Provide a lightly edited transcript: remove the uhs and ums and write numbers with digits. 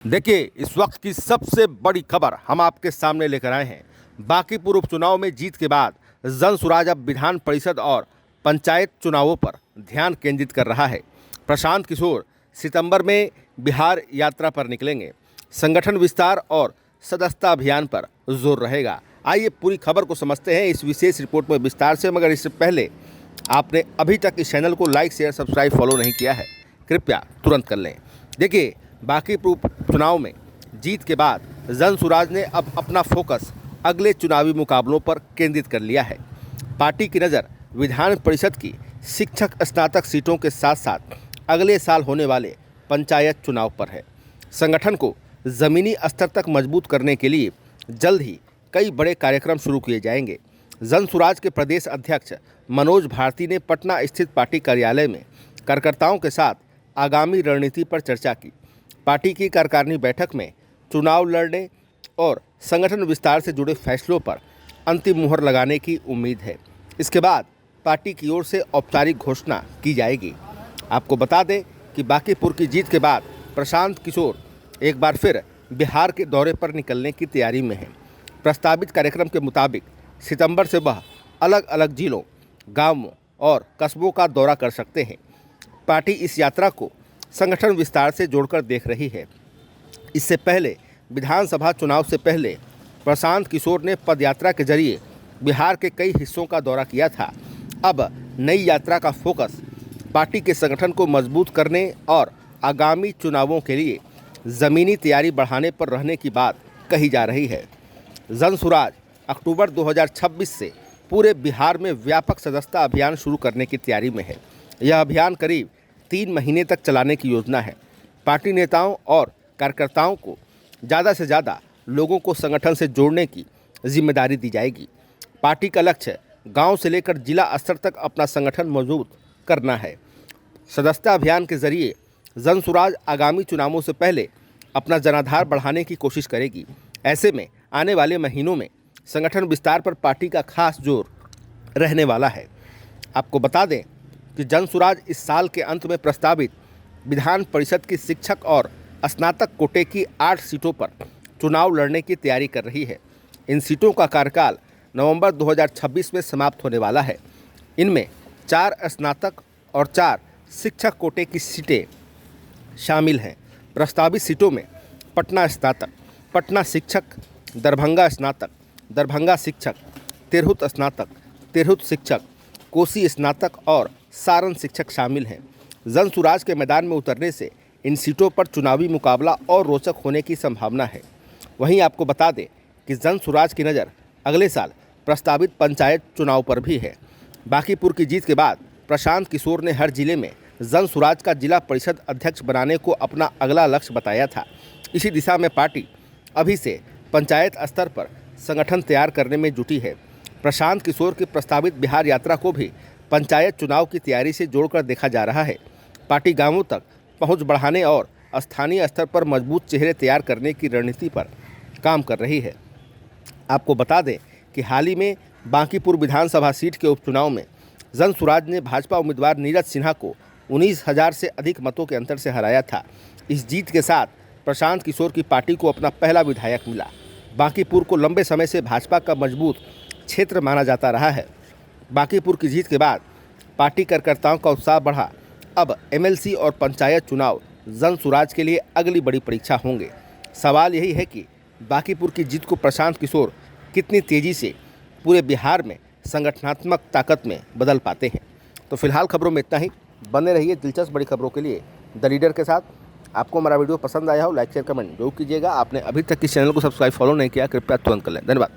देखिए, इस वक्त की सबसे बड़ी खबर हम आपके सामने लेकर आए हैं। बांकीपुर उपचुनाव में जीत के बाद जनसुराज अब विधान परिषद और पंचायत चुनावों पर ध्यान केंद्रित कर रहा है। प्रशांत किशोर सितंबर में बिहार यात्रा पर निकलेंगे। संगठन विस्तार और सदस्यता अभियान पर जोर रहेगा। आइए पूरी खबर को समझते हैं इस विशेष रिपोर्ट में विस्तार से। मगर इससे पहले आपने अभी तक इस चैनल को लाइक, शेयर, सब्सक्राइब, फॉलो नहीं किया है, कृपया तुरंत कर लें। देखिए, बांकीपुर चुनाव में जीत के बाद जनसुराज ने अब अपना फोकस अगले चुनावी मुकाबलों पर केंद्रित कर लिया है। पार्टी की नज़र विधान परिषद की शिक्षक स्नातक सीटों के साथ साथ अगले साल होने वाले पंचायत चुनाव पर है। संगठन को ज़मीनी स्तर तक मजबूत करने के लिए जल्द ही कई बड़े कार्यक्रम शुरू किए जाएंगे। जनसुराज के प्रदेश अध्यक्ष मनोज भारती ने पटना स्थित पार्टी कार्यालय में कार्यकर्ताओं के साथ आगामी रणनीति पर चर्चा की। पार्टी की कार्यकारिणी बैठक में चुनाव लड़ने और संगठन विस्तार से जुड़े फैसलों पर अंतिम मुहर लगाने की उम्मीद है। इसके बाद पार्टी की ओर से औपचारिक घोषणा की जाएगी। आपको बता दें कि बांकीपुर की जीत के बाद प्रशांत किशोर एक बार फिर बिहार के दौरे पर निकलने की तैयारी में हैं। प्रस्तावित कार्यक्रम के मुताबिक सितंबर से वह अलग अलग जिलों, गांवों और कस्बों का दौरा कर सकते हैं। पार्टी इस यात्रा को संगठन विस्तार से जोड़कर देख रही है। इससे पहले विधानसभा चुनाव से पहले प्रशांत किशोर ने पदयात्रा के जरिए बिहार के कई हिस्सों का दौरा किया था। अब नई यात्रा का फोकस पार्टी के संगठन को मजबूत करने और आगामी चुनावों के लिए ज़मीनी तैयारी बढ़ाने पर रहने की बात कही जा रही है। जनसुराज अक्टूबर 2026 से पूरे बिहार में व्यापक सदस्यता अभियान शुरू करने की तैयारी में है। यह अभियान करीब 3 महीने तक चलाने की योजना है। पार्टी नेताओं और कार्यकर्ताओं को ज़्यादा से ज़्यादा लोगों को संगठन से जोड़ने की जिम्मेदारी दी जाएगी। पार्टी का लक्ष्य गांव से लेकर जिला स्तर तक अपना संगठन मजबूत करना है। सदस्यता अभियान के जरिए जनसुराज आगामी चुनावों से पहले अपना जनाधार बढ़ाने की कोशिश करेगी। ऐसे में आने वाले महीनों में संगठन विस्तार पर पार्टी का खास जोर रहने वाला है। आपको बता दें कि जनसुराज इस साल के अंत में प्रस्तावित विधान परिषद की शिक्षक और स्नातक कोटे की 8 सीटों पर चुनाव लड़ने की तैयारी कर रही है। इन सीटों का कार्यकाल नवंबर 2026 में समाप्त होने वाला है। इनमें 4 स्नातक और 4 शिक्षक कोटे की सीटें शामिल हैं। प्रस्तावित सीटों में पटना स्नातक, पटना शिक्षक, दरभंगा स्नातक, दरभंगा शिक्षक, तिरहुत स्नातक, तिरहुत शिक्षक, कोसी स्नातक और सारण शिक्षक शामिल हैं। जनसुराज के मैदान में उतरने से इन सीटों पर चुनावी मुकाबला और रोचक होने की संभावना है। वहीं आपको बता दें कि जनसुराज की नज़र अगले साल प्रस्तावित पंचायत चुनाव पर भी है। बांकीपुर की जीत के बाद प्रशांत किशोर ने हर जिले में जनसुराज का जिला परिषद अध्यक्ष बनाने को अपना अगला लक्ष्य बताया था। इसी दिशा में पार्टी अभी से पंचायत स्तर पर संगठन तैयार करने में जुटी है। प्रशांत किशोर की प्रस्तावित बिहार यात्रा को भी पंचायत चुनाव की तैयारी से जोड़कर देखा जा रहा है। पार्टी गांवों तक पहुंच बढ़ाने और स्थानीय स्तर पर मजबूत चेहरे तैयार करने की रणनीति पर काम कर रही है। आपको बता दें कि हाल ही में बांकीपुर विधानसभा सीट के उपचुनाव में जनसुराज ने भाजपा उम्मीदवार नीरज सिन्हा को 19,000 से अधिक मतों के अंतर से हराया था। इस जीत के साथ प्रशांत किशोर की पार्टी को अपना पहला विधायक मिला। बांकीपुर को लंबे समय से भाजपा का मजबूत क्षेत्र माना जाता रहा है। बांकीपुर की जीत के बाद पार्टी कार्यकर्ताओं का उत्साह बढ़ा। अब एमएलसी और पंचायत चुनाव जनसुराज के लिए अगली बड़ी परीक्षा होंगे। सवाल यही है कि बांकीपुर की जीत को प्रशांत किशोर कितनी तेज़ी से पूरे बिहार में संगठनात्मक ताकत में बदल पाते हैं। तो फिलहाल खबरों में इतना ही। बने रहिए दिलचस्प बड़ी खबरों के लिए द लीडर के साथ। आपको हमारा वीडियो पसंद आया हो, लाइक, शेयर, कमेंट जरूर कीजिएगा। आपने अभी तक इस चैनल को सब्सक्राइब, फॉलो नहीं किया, कृपया तुरंत कर लें। धन्यवाद।